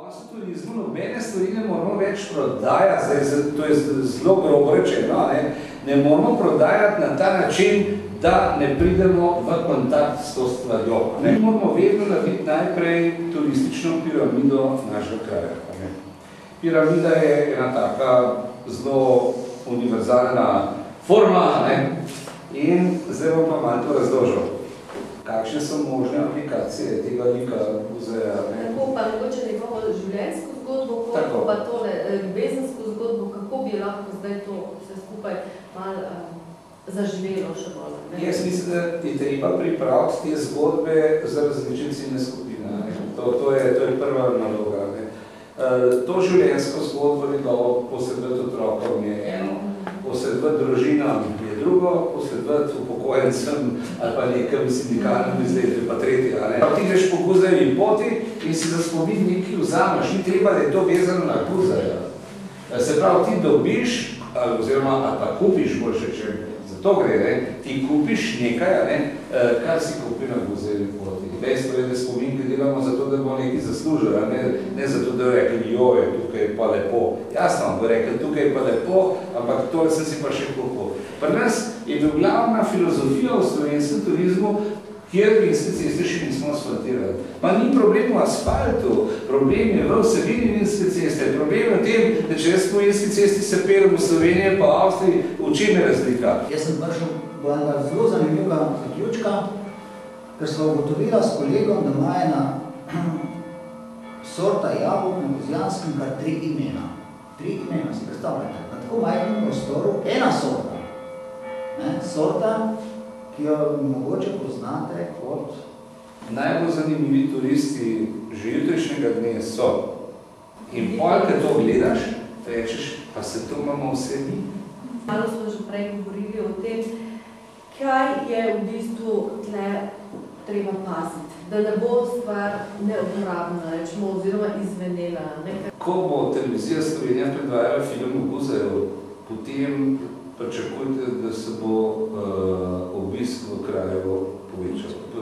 V turizmu nobene stvari ne moramo več prodajati, to je zelo grobo rečeno, ne moramo prodajati na ta način, da ne pridemo v kontakt s to stvarjo. Mi moramo vedno narediti najprej turistično piramido našega kraja. Piramida je ena taka zelo univerzalna forma in zdaj bom pa malo to razložil. Kakšne so možne aplikacije tega lika muzeja? Tako pa mogoče njegovo življenjsko zgodbo, kot pa tole ljubezensko zgodbo, kako bi lahko zdaj to vse skupaj malo zaživelo še bolj. Jaz mislim, da je treba pripraviti te zgodbe za različne ciljne skupine. To je prva naloga. To življenjsko zgodbo njegovo posredovati otrokom je eno, posredovati družinam je drugo, posredovati upokojencem ali pa nekem sindikalnem izdelku, pa tretje. Ti greš po Guzajevi poti in si za spomin nekaj vzameš, ni treba, da je to vezano na Guzaja. Se pravi, ti dobiš, oziroma pa kupiš, boljše, če za to gre, ti kupiš nekaj, kar si kupi na Guzajevi poti. Dejstvo je, da spominke delamo zato, da bomo nekaj zaslužili, ne zato, da je rekli, joj, tukaj je pa lepo. Jasno, bo rekli, tukaj je pa lepo, ampak tole sem si pa še kupil. Pri nas je bil glavna filozofija v slovenskem turizmu, kjer vinske ceste še nismo asfaltirali. Pa ni problem v asfaltu, problem je v vsebini vinske ceste. Problem je v tem, da če jaz po vinske cesti se pelem v Sloveniji pa v Avstriji, v čem je razlika? Jaz sem prišel do enega zelo zanimljivega zaključka, ker smo ugotovila s kolegom, da ima ena sorta jabolk na Kozjanskem kar 3 imena. 3 imena, si predstavljate. Na tako majhnem prostoru ena sorta. Sorta, ki jo mogoče poznate kot... Najbolj zanimivi turisti jutrišnjega dne so. In potem, ko to gledaš, rečeš, pa se to imamo vse mi. Malo smo že prej govorili o tem, kaj je v bistvu tle treba paziti, da ne bo stvar neuporabna, rečemo, oziroma izvenela. Ko bo televizija Slovenija predvajala film o Guzaju, potem pričakujte, da se bo obisk v Kraljevo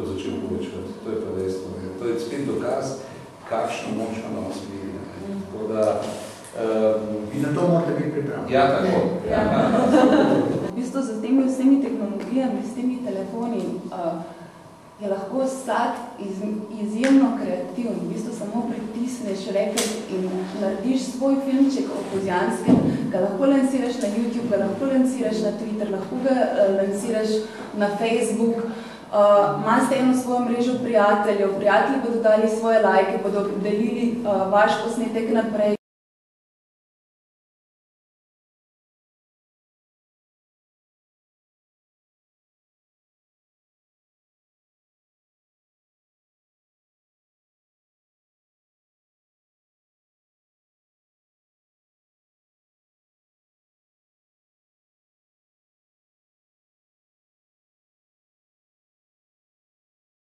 začel povečati. To je pa dejstvo. To je spet dokaz, kakšno moč ima nas medija. Tako da... In na to morate biti pripravljeni. Ja, tako. V bistvu z temi vsemi tehnologijami, s temi telefoni, je lahko vsak izjemno kreativen. V bistvu samo pritisneš rekel in narediš svoj filmček o Kozjanskem, ga lahko lansiraš na YouTube, ga lahko lansiraš na Twitter, lahko ga lansiraš na Facebook. Imate eno svojo mrežo prijateljev, prijatelji bodo dali svoje lajke, bodo delili vaš posnetek naprej.